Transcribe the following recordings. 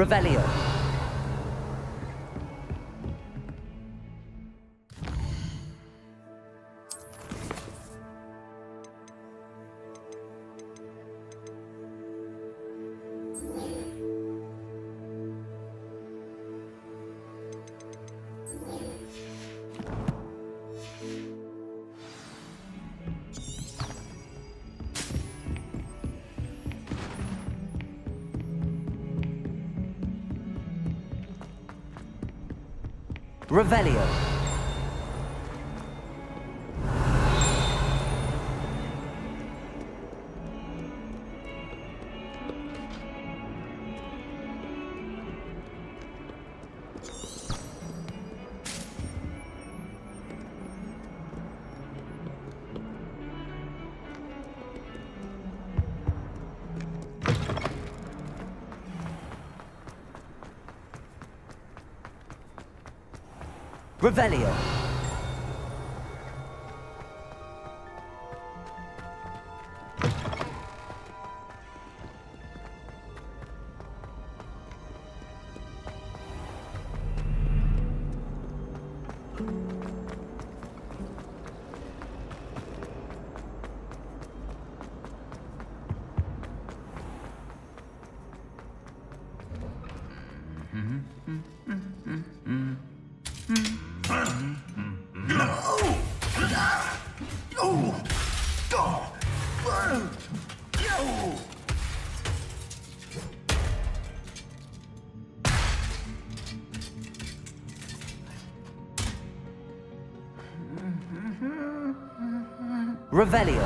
Revelio. Revelio. Revelio. Revelio.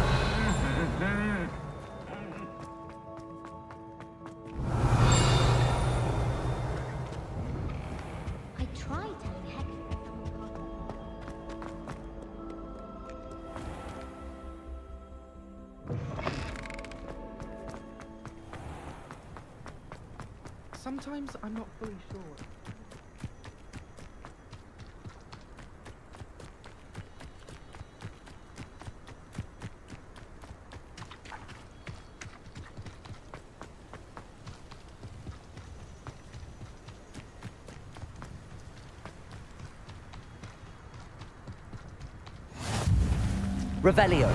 I tried telling Hector. Sometimes I'm not fully sure. Revelio.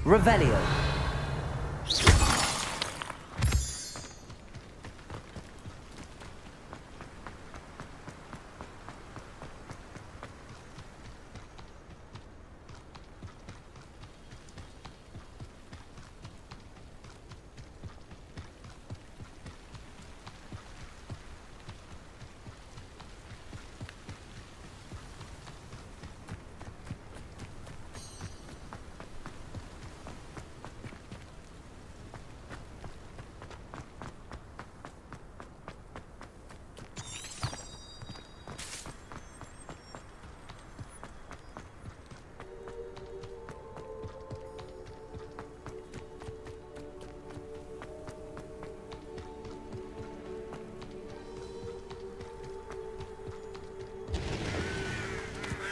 Revelio.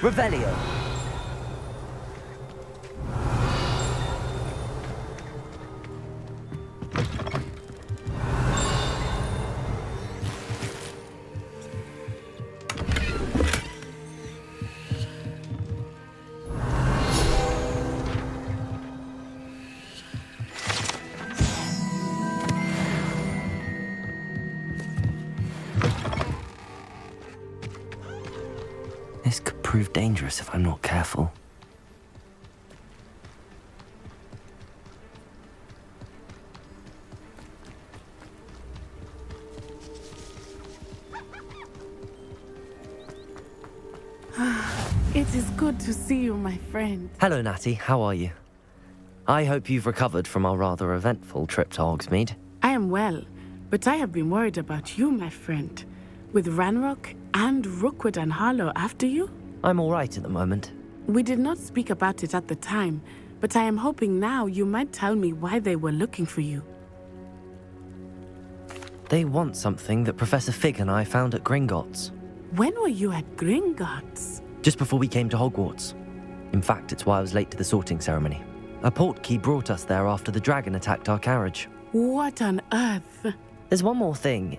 Revelio. This could prove dangerous if I'm not careful. It is good to see you, my friend. Hello, Natty. How are you? I hope you've recovered from our rather eventful trip to Hogsmeade. I am well, but I have been worried about you, my friend. With Ranrock and Rookwood and Harlow after you? I'm all right at the moment. We did not speak about it at the time, but I am hoping now you might tell me why they were looking for you. They want something that Professor Fig and I found at Gringotts. When were you at Gringotts? Just before we came to Hogwarts. In fact, it's why I was late to the sorting ceremony. A portkey brought us there after the dragon attacked our carriage. What on earth? There's one more thing.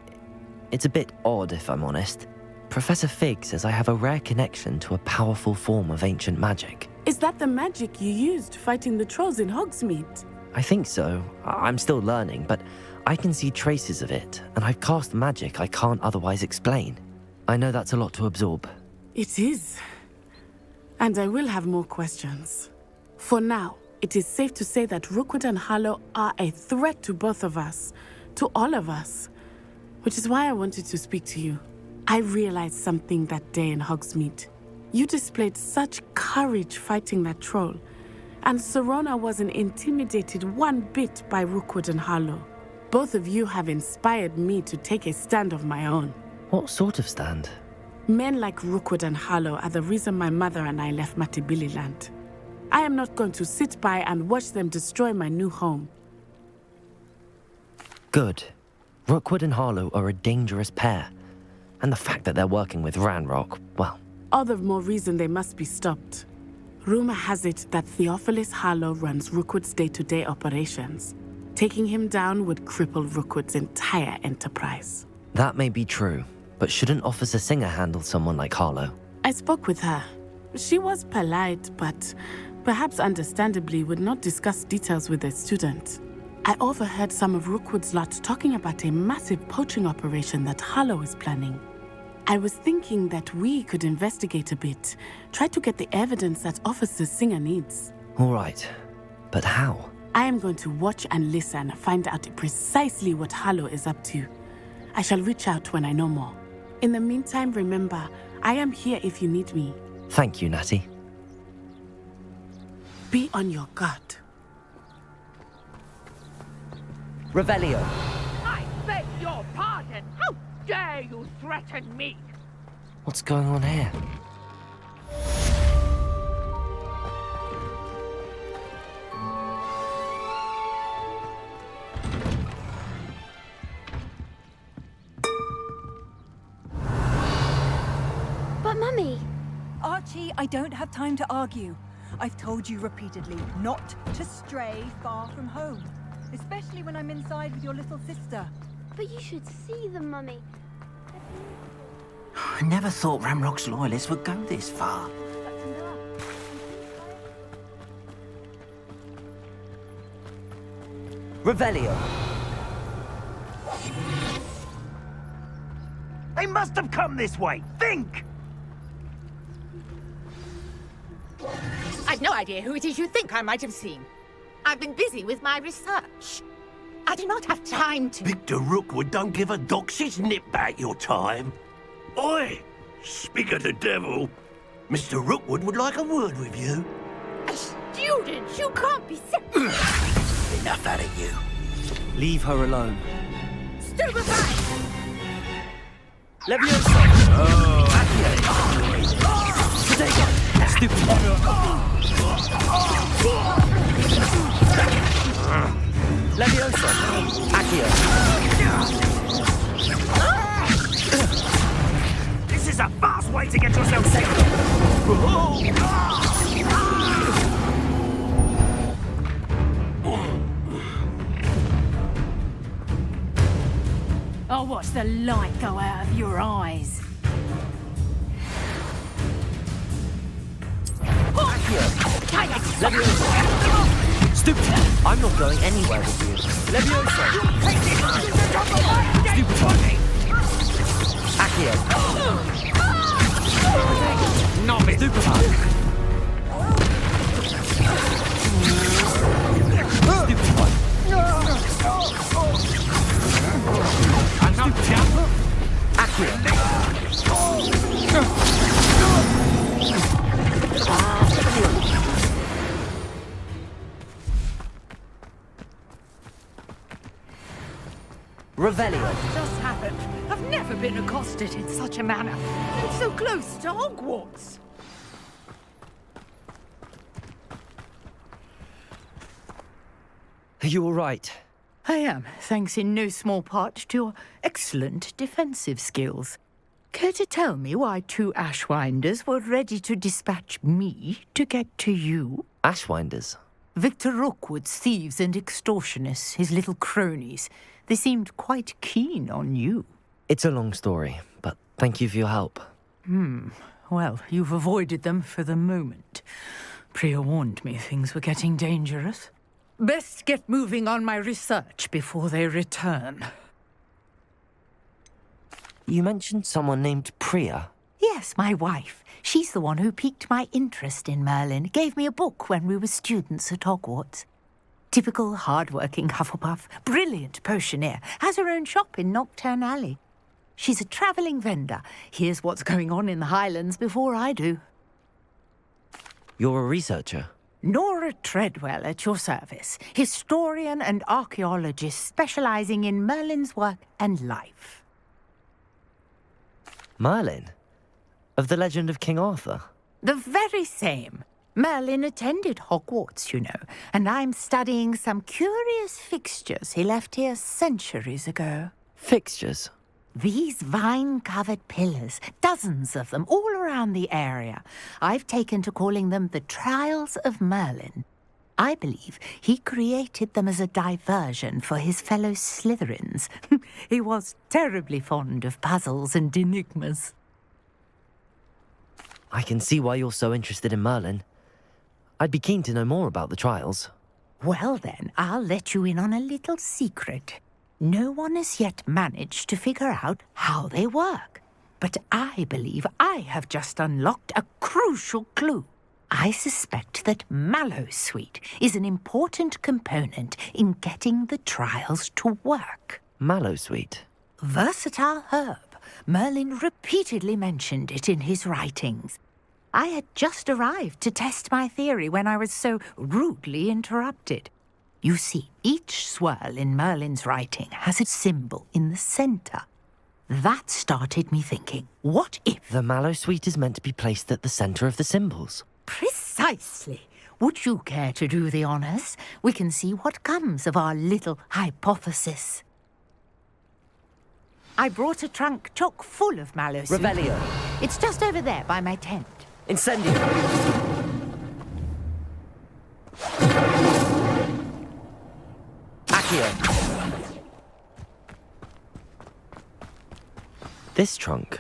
It's a bit odd, if I'm honest. Professor Fig says I have a rare connection to a powerful form of ancient magic. Is that the magic you used fighting the trolls in Hogsmeade? I think so. I'm still learning, but I can see traces of it, and I've cast magic I can't otherwise explain. I know that's a lot to absorb. It is. And I will have more questions. For now, it is safe to say that Rookwood and Harlow are a threat to both of us, to all of us, which is why I wanted to speak to you. I realized something that day in Hogsmeade. You displayed such courage fighting that troll, and Serona wasn't intimidated one bit by Rookwood and Harlow. Both of you have inspired me to take a stand of my own. What sort of stand? Men like Rookwood and Harlow are the reason my mother and I left Matabeleland. I am not going to sit by and watch them destroy my new home. Good. Rookwood and Harlow are a dangerous pair. And the fact that they're working with Ranrock, well... All the more reason they must be stopped. Rumor has it that Theophilus Harlow runs Rookwood's day-to-day operations. Taking him down would cripple Rookwood's entire enterprise. That may be true, but shouldn't Officer Singer handle someone like Harlow? I spoke with her. She was polite, but perhaps understandably would not discuss details with a student. I overheard some of Rookwood's lot talking about a massive poaching operation that Harlow is planning. I was thinking that we could investigate a bit, try to get the evidence that Officer Singer needs. All right, but how? I am going to watch and listen, find out precisely what Harlow is up to. I shall reach out when I know more. In the meantime, remember, I am here if you need me. Thank you, Natty. Be on your guard. Revelio. I beg your pardon! How dare you threaten me? What's going on here? But Mummy, Archie, I don't have time to argue. I've told you repeatedly not to stray far from home. Especially when I'm inside with your little sister. but you should see them, Mummy. I never thought Ramrock's loyalists would go this far. Revelio. They must have come this way. Think! I've no idea who it is you think I might have seen. I've been busy with my research. I do not have time to... Victor Rookwood don't give a doxy's nip back your time. Oi! Speak of the devil. Mr. Rookwood would like a word with you. A student? You can't be Enough out of you. Leave her alone. stupefied! Leviosa! Stupid. Leviosa! Accio! This is a fast way to get yourself sick. I'll watch the light go out of your eyes. Leviosa! Stupid! I'm not going anywhere with you. Leviosa! Stupid! Accio! Novice! Stupid! Stupid one! Accio! Revelio. What just happened? I've never been accosted in such a manner. It's so close to Hogwarts. Are you all right? I am, thanks in no small part to your excellent defensive skills. Care to tell me why 2 Ashwinders were ready to dispatch me to get to you? Ashwinders? Victor Rookwood's thieves and extortionists, his little cronies. They seemed quite keen on you. It's a long story, but thank you for your help. Well, you've avoided them for the moment. Priya warned me things were getting dangerous. Best get moving on my research before they return. You mentioned someone named Priya. Yes, my wife. She's the one who piqued my interest in Merlin. Gave me a book when we were students at Hogwarts. Typical hard-working Hufflepuff, brilliant potioneer, has her own shop in Nocturne Alley. She's a travelling vendor. Hears what's going on in the Highlands before I do. You're a researcher? Nora Treadwell at your service, historian and archaeologist specialising in Merlin's work and life. Merlin? Of the legend of King Arthur? The very same. Merlin attended Hogwarts, you know, and I'm studying some curious fixtures he left here centuries ago. Fixtures? These vine-covered pillars, dozens of them, all around the area. I've taken to calling them the Trials of Merlin. I believe he created them as a diversion for his fellow Slytherins. He was terribly fond of puzzles and enigmas. I can see why you're so interested in Merlin. I'd be keen to know more about the trials. Well then, I'll let you in on a little secret. No one has yet managed to figure out how they work. But I believe I have just unlocked a crucial clue. I suspect that Mallowsweet is an important component in getting the trials to work. Mallowsweet? Versatile herb. Merlin repeatedly mentioned it in his writings. I had just arrived to test my theory when I was so rudely interrupted. You see, each swirl in Merlin's writing has a symbol in the centre. That started me thinking, what if... The Mallowsweet is meant to be placed at the centre of the symbols. Precisely. Would you care to do the honours? We can see what comes of our little hypothesis. I brought a trunk chock full of Mallowsweet. Revelio. It's just over there by my tent. Incendio. Accio. This trunk.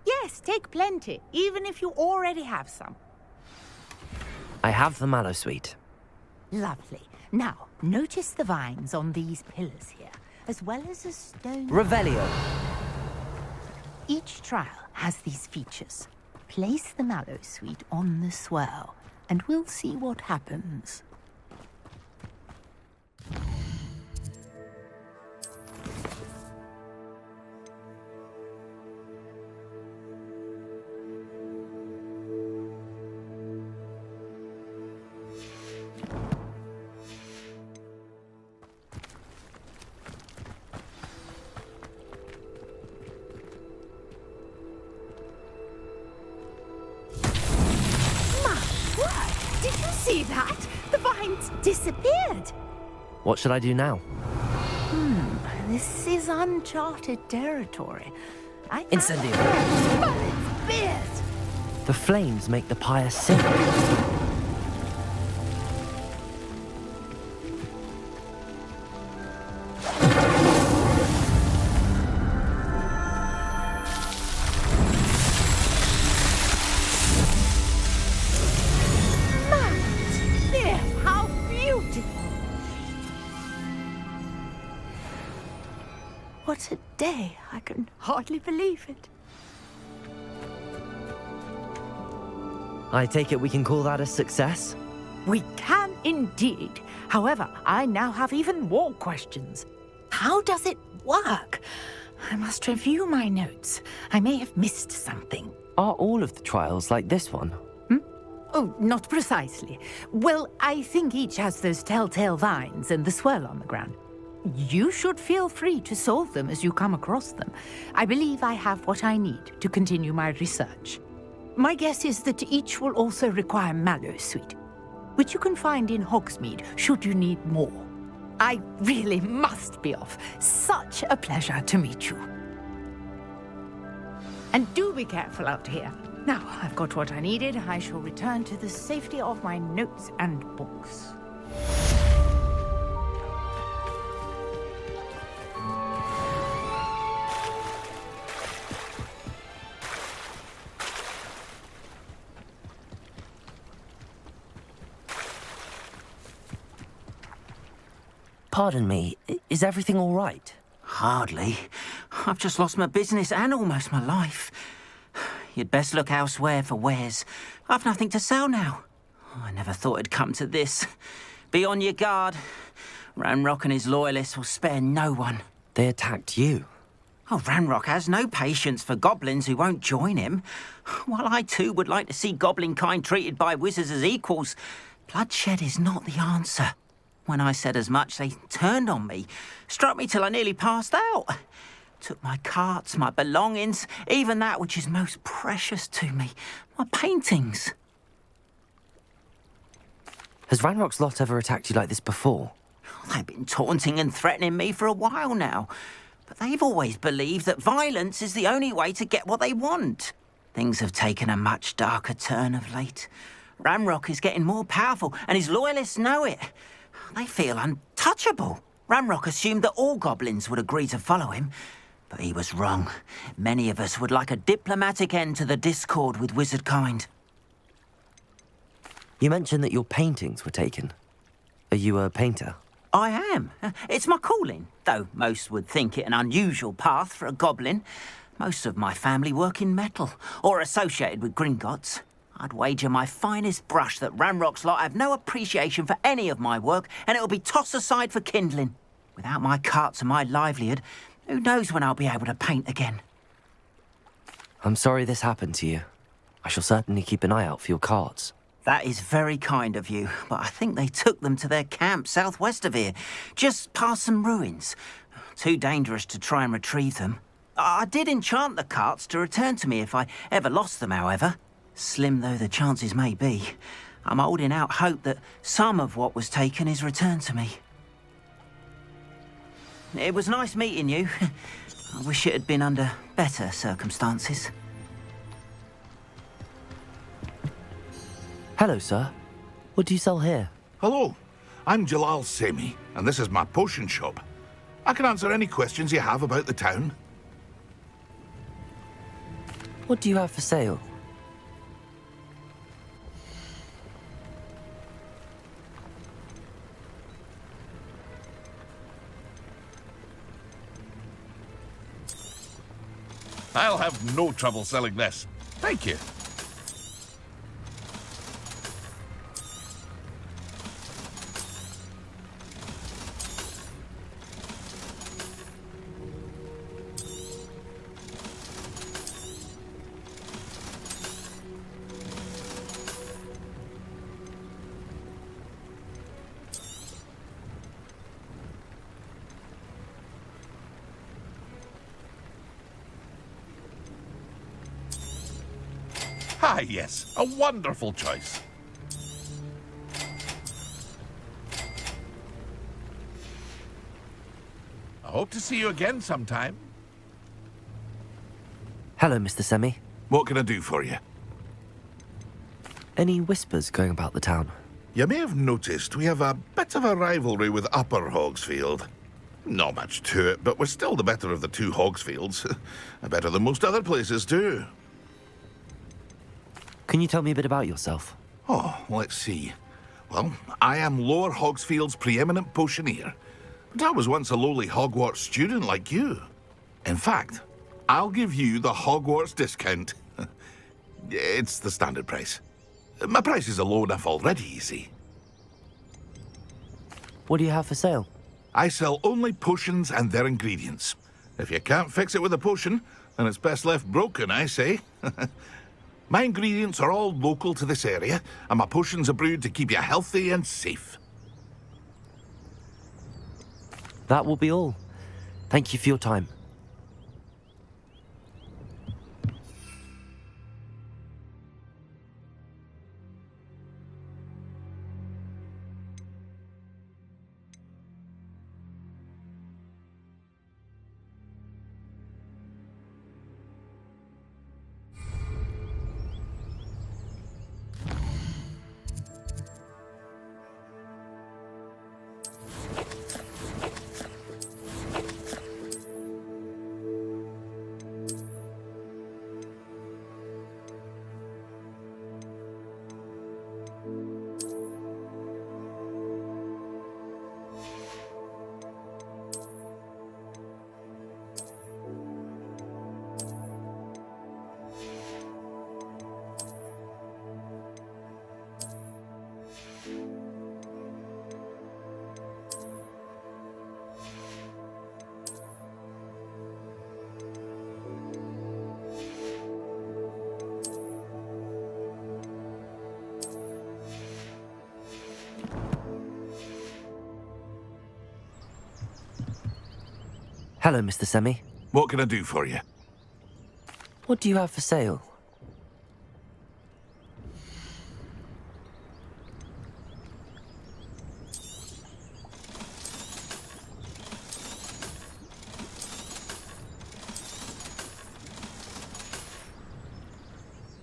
Yes, take plenty, even if you already have some. I have the Mallowsweet. Lovely. Now, notice the vines on these pillars here, as well as a stone... Revelio. Each trial has these features. Place the Mallowsweet on the swirl, and we'll see what happens. See that? The vines disappeared. What should I do now? This is uncharted territory. Incendio. Merlin's beard! The flames make the pyre sing. What a day. I can hardly believe it. I take it we can call that a success? We can indeed. However, I now have even more questions. How does it work? I must review my notes. I may have missed something. Are all of the trials like this one? Oh, not precisely. Well, I think each has those telltale vines and the swirl on the ground. you should feel free to solve them as you come across them. I believe I have what I need to continue my research. My guess is that each will also require mallow sweet, which you can find in Hogsmeade should you need more. I really must be off. Such a pleasure to meet you. And do be careful out here. Now I've got what I needed, I shall return to the safety of my notes and books. Pardon me, is everything all right? Hardly. I've just lost my business and almost my life. You'd best look elsewhere for wares. I've nothing to sell now. I never thought it'd come to this. Be on your guard. Ranrock and his loyalists will spare no one. They attacked you. Oh, Ranrock has no patience for goblins who won't join him. While I too would like to see goblin kind treated by wizards as equals, bloodshed is not the answer. When I said as much, they turned on me, struck me till I nearly passed out. Took my carts, my belongings, even that which is most precious to me, my paintings. Has Ranrock's lot ever attacked you like this before? They've been taunting and threatening me for a while now, but they've always believed that violence is the only way to get what they want. Things have taken a much darker turn of late. Ranrock is getting more powerful, and his loyalists know it. They feel untouchable. Ranrock assumed that all goblins would agree to follow him, but he was wrong. Many of us would like a diplomatic end to the discord with wizard kind. You mentioned that your paintings were taken. Are you a painter? I am. It's my calling, though most would think it an unusual path for a goblin. Most of my family work in metal, or associated with Gringotts. I'd wager my finest brush that Ranrock's lot have no appreciation for any of my work, and it'll be tossed aside for kindling. Without my carts and my livelihood, who knows when I'll be able to paint again? I'm sorry this happened to you. I shall certainly keep an eye out for your carts. That is very kind of you, but I think they took them to their camp southwest of here, just past some ruins. Too dangerous to try and retrieve them. I did enchant the carts to return to me if I ever lost them, however. Slim though the chances may be, I'm holding out hope that some of what was taken is returned to me. It was nice meeting you. I wish it had been under better circumstances. Hello, sir. What do you sell here? Hello, I'm Jalal Semi, and this is my potion shop. I can answer any questions you have about the town. What do you have for sale? I'll have no trouble selling this. Thank you. Ah, yes, a wonderful choice. I hope to see you again sometime. Hello, Mr. Semi. What can I do for you? Any whispers going about the town? You may have noticed we have a bit of a rivalry with Upper Hogsfield. Not much to it, but we're still the better of the two Hogsfields. Better than most other places, too. Can you tell me a bit about yourself? Oh, let's see. Well, I am Lower Hogsfield's preeminent potioneer. But I was once a lowly Hogwarts student like you. In fact, I'll give you the Hogwarts discount. It's the standard price. My prices are low enough already, you see. What do you have for sale? I sell only potions and their ingredients. If you can't fix it with a potion, then it's best left broken, I say. My ingredients are all local to this area, and my potions are brewed to keep you healthy and safe. that will be all. Thank you for your time. Hello, Mr. Semi. What can I do for you? What do you have for sale?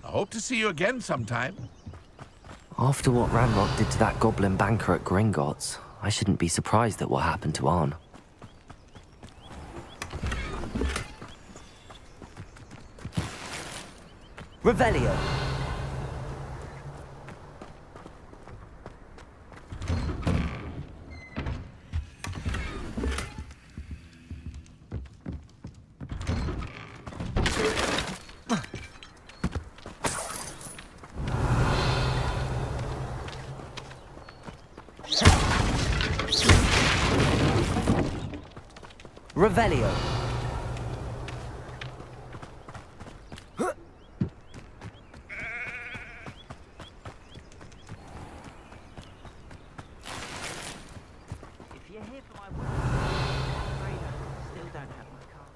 I hope to see you again sometime. After what Ranrock did to that goblin banker at Gringotts, I shouldn't be surprised at what happened to Arn. Revelio. Revelio. If you're here for my work, I'm afraid I still don't have my car.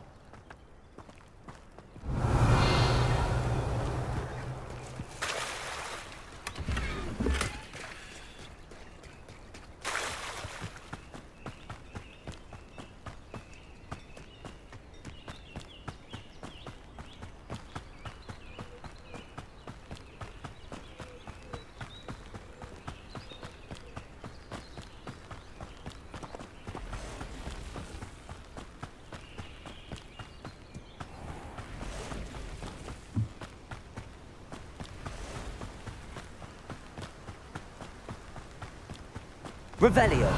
Revelio.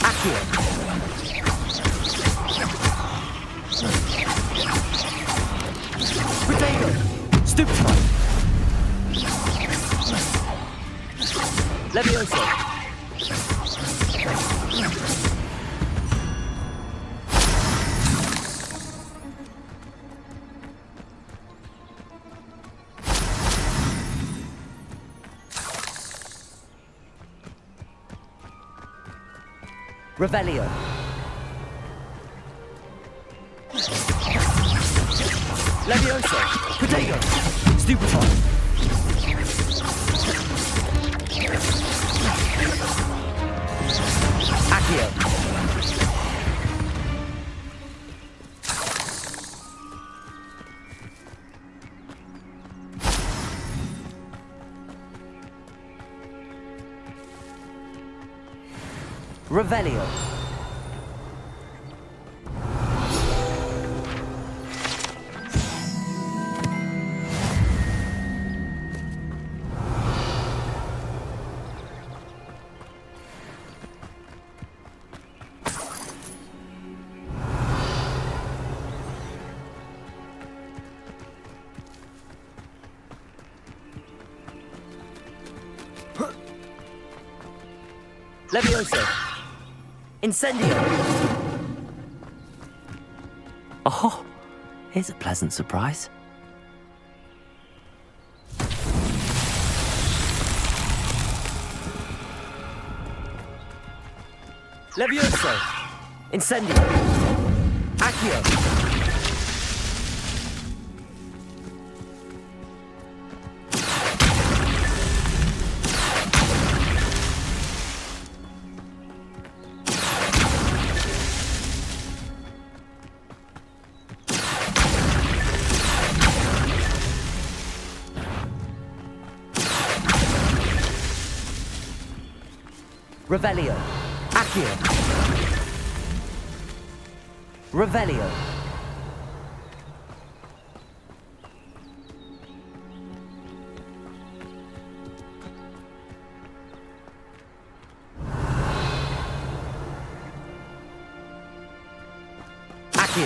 Accio. Potato. Stupefy. Levioso. Revelio. Levioso. Potato. Stupefy. Accio. Revelio. Levioso. Incendio. Oh, here's a pleasant surprise. Levioso! Incendio! Accio! Revelio. Accio. Revelio. Accio.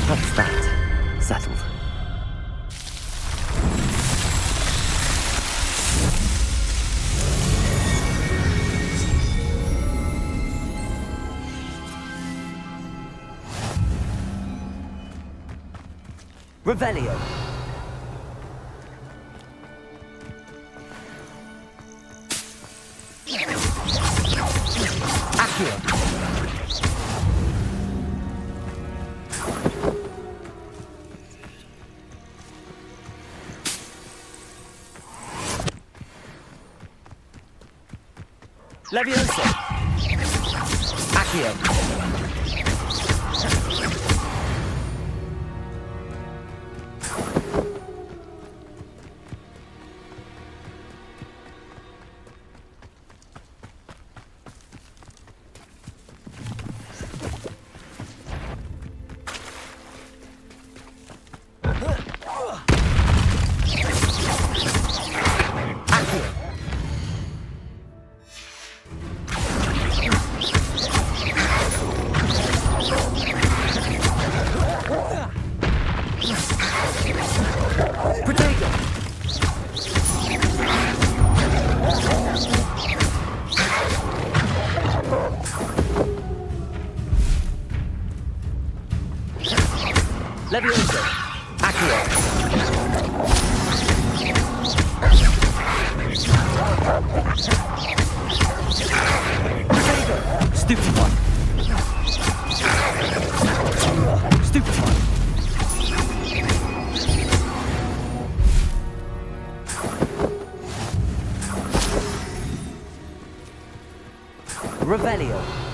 That's that. Settled. Revelio. Accio. Levioso. Accio. Levioso. Accio. Stupefy. Stupefy. Revelio.